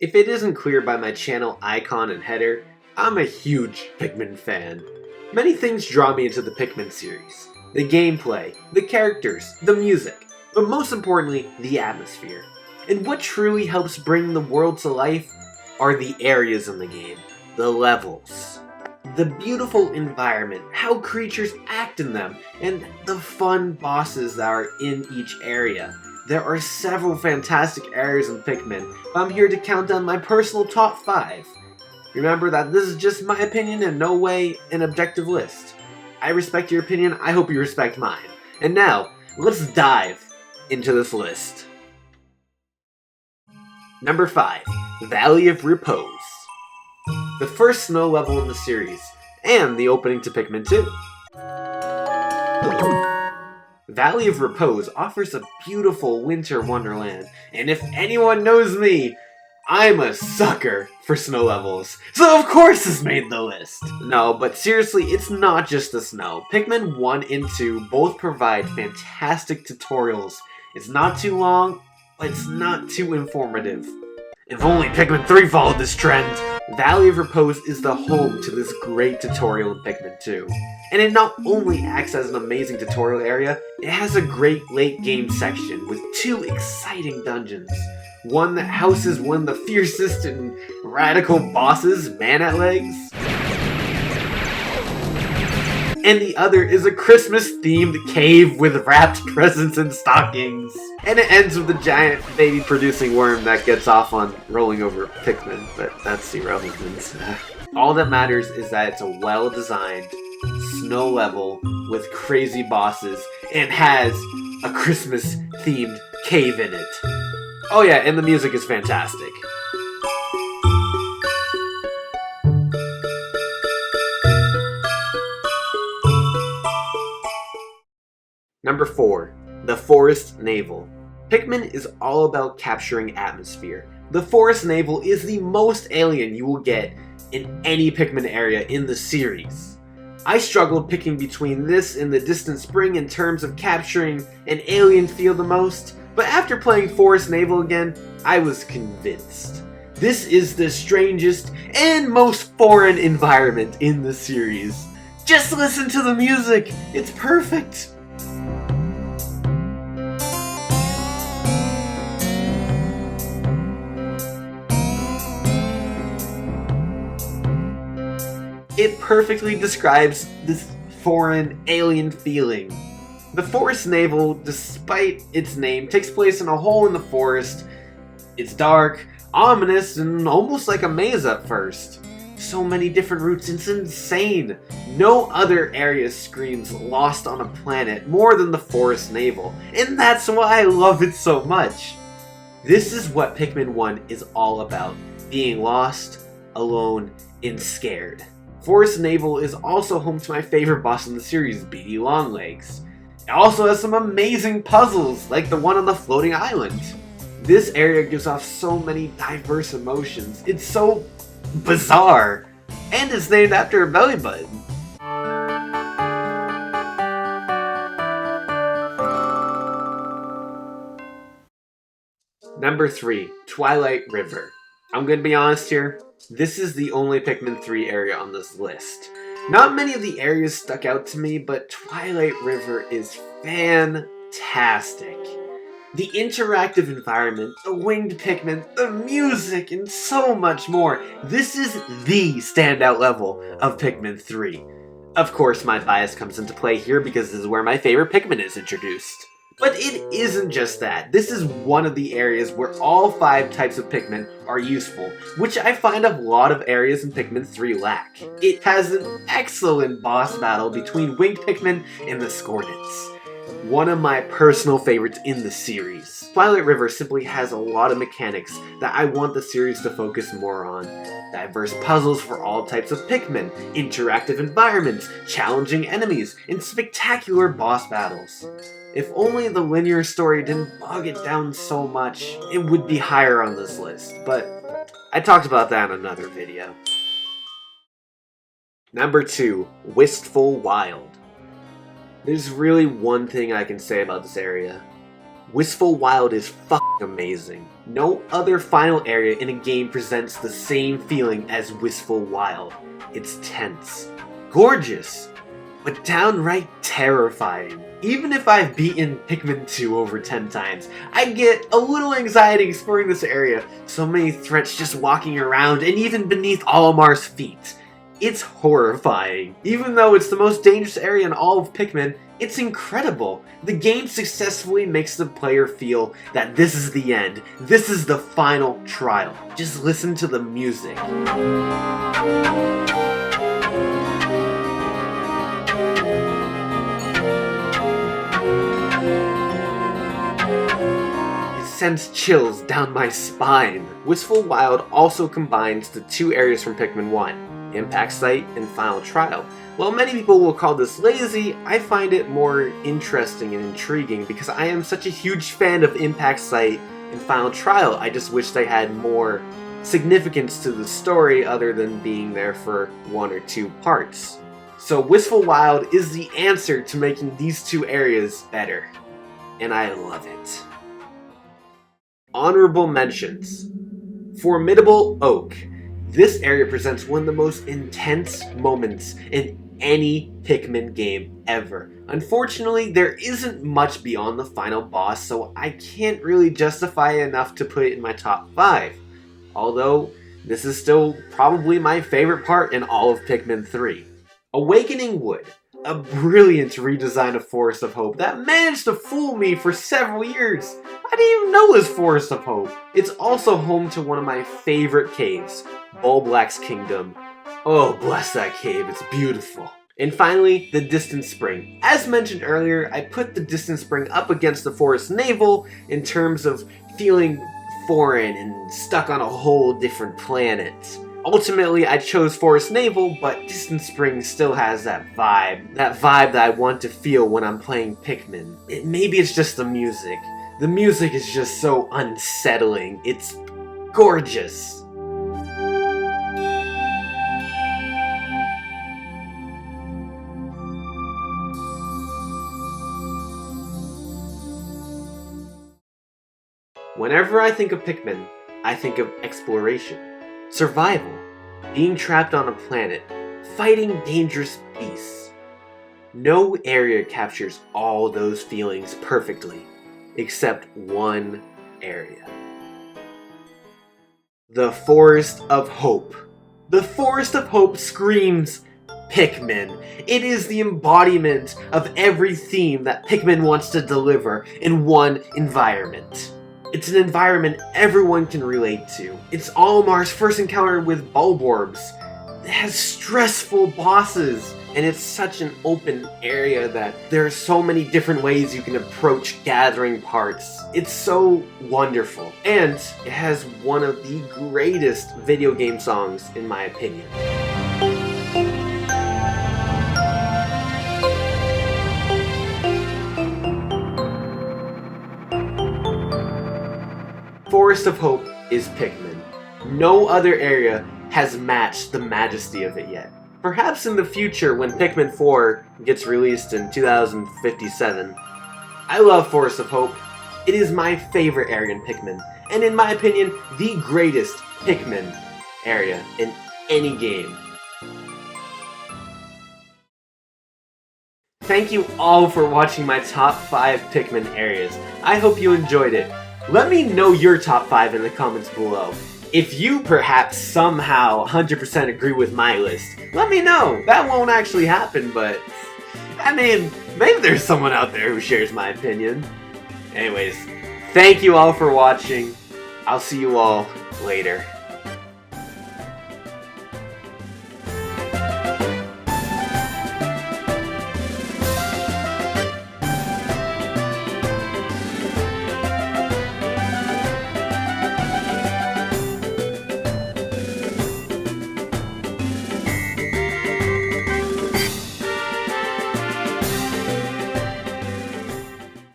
If it isn't clear by my channel icon and header, I'm a huge Pikmin fan. Many things draw me into the Pikmin series. The gameplay, the characters, the music, but most importantly, the atmosphere. And what truly helps bring the world to life are the areas in the game, the levels. The beautiful environment, how creatures act in them, and the fun bosses that are in each area. There are several fantastic areas in Pikmin, but I'm here to count down my personal top 5. Remember that this is just my opinion and no way an objective list. I respect your opinion, I hope you respect mine. And now, let's dive into this list. Number 5, Valley of Repose. The first snow level in the series, and the opening to Pikmin 2. Valley of Repose offers a beautiful winter wonderland, and if anyone knows me, I'm a sucker for snow levels, so of course this made the list! No, but seriously, it's not just the snow. Pikmin 1 and 2 both provide fantastic tutorials. It's not too long, but it's not too informative. If only Pikmin 3 followed this trend! Valley of Repose is the home to this great tutorial in Pikmin 2. And it not only acts as an amazing tutorial area, it has a great late game section with 2 exciting dungeons. One that houses one of the fiercest and radical bosses, Man-at-Legs. And the other is a Christmas-themed cave with wrapped presents and stockings. And it ends with a giant baby-producing worm that gets off on rolling over Pikmin, but that's irrelevant. All that matters is that it's a well-designed snow level with crazy bosses and has a Christmas-themed cave in it. Oh yeah, and the music is fantastic. Number 4, the Forest Navel. Pikmin is all about capturing atmosphere. The Forest Navel is the most alien you will get in any Pikmin area in the series. I struggled picking between this and the Distant Spring in terms of capturing an alien feel the most, but after playing Forest Navel again, I was convinced. This is the strangest and most foreign environment in the series. Just listen to the music, it's perfect! It perfectly describes this foreign, alien feeling. The Forest Navel, despite its name, takes place in a hole in the forest. It's dark, ominous, and almost like a maze at first. So many different routes, it's insane. No other area screams Lost on a Planet more than the Forest Navel, and that's why I love it so much. This is what Pikmin 1 is all about, being lost, alone, and scared. Forest Navel is also home to my favorite boss in the series, Beady Longlegs. It also has some amazing puzzles, like the one on the floating island. This area gives off so many diverse emotions. It's so bizarre, and it's named after a belly button. Number 3, Twilight River. I'm gonna be honest here, this is the only Pikmin 3 area on this list. Not many of the areas stuck out to me, but Twilight River is fantastic. The interactive environment, the winged Pikmin, the music, and so much more. This is the standout level of Pikmin 3. Of course, my bias comes into play here because this is where my favorite Pikmin is introduced. But it isn't just that. This is one of the areas where all 5 types of Pikmin are useful, which I find a lot of areas in Pikmin 3 lack. It has an excellent boss battle between winged Pikmin and the Scornets. One of my personal favorites in the series. Twilight River simply has a lot of mechanics that I want the series to focus more on. Diverse puzzles for all types of Pikmin, interactive environments, challenging enemies, and spectacular boss battles. If only the linear story didn't bog it down so much, it would be higher on this list, but I talked about that in another video. Number 2, Wistful Wild. There's really one thing I can say about this area. Wistful Wild is fucking amazing. No other final area in a game presents the same feeling as Wistful Wild. It's tense, gorgeous, but downright terrifying. Even if I've beaten Pikmin 2 over 10 times, I get a little anxiety exploring this area. So many threats just walking around and even beneath Olimar's feet. It's horrifying. Even though it's the most dangerous area in all of Pikmin, it's incredible. The game successfully makes the player feel that this is the end. This is the final trial. Just listen to the music. Sends chills down my spine. Wistful Wild also combines the two areas from Pikmin 1, Impact Site and Final Trial. While many people will call this lazy, I find it more interesting and intriguing because I am such a huge fan of Impact Site and Final Trial. I just wish they had more significance to the story other than being there for one or two parts. So Wistful Wild is the answer to making these two areas better, and I love it. Honorable mentions. Formidable Oak. This area presents one of the most intense moments in any Pikmin game ever. Unfortunately, there isn't much beyond the final boss, so I can't really justify it enough to put it in my top 5. Although, this is still probably my favorite part in all of Pikmin 3. Awakening Wood. A brilliant redesign of Forest of Hope that managed to fool me for several years. I didn't even know it was Forest of Hope. It's also home to one of my favorite caves, Mamodxx Kingdom. Oh, bless that cave, it's beautiful. And finally, the Distant Spring. As mentioned earlier, I put the Distant Spring up against the Forest Navel in terms of feeling foreign and stuck on a whole different planet. Ultimately, I chose Forest Navel, but Distant Spring still has that vibe that I want to feel when I'm playing Pikmin. Maybe it's just the music. The music is just so unsettling. It's gorgeous. Whenever I think of Pikmin, I think of exploration. Survival, being trapped on a planet, fighting dangerous beasts. No area captures all those feelings perfectly, except one area. The Forest of Hope. The Forest of Hope screams Pikmin. It is the embodiment of every theme that Pikmin wants to deliver in one environment. It's an environment everyone can relate to. It's Olimar's first encounter with Bulborbs. It has stressful bosses, and it's such an open area that there are so many different ways you can approach gathering parts. It's so wonderful, and it has one of the greatest video game songs in my opinion. Forest of Hope is Pikmin. No other area has matched the majesty of it yet. Perhaps in the future when Pikmin 4 gets released in 2057. I love Forest of Hope. It is my favorite area in Pikmin, and in my opinion, the greatest Pikmin area in any game. Thank you all for watching my top 5 Pikmin areas. I hope you enjoyed it. Let me know your top 5 in the comments below. If you perhaps somehow 100% agree with my list, let me know. That won't actually happen, but I mean, maybe there's someone out there who shares my opinion. Anyways, thank you all for watching. I'll see you all later.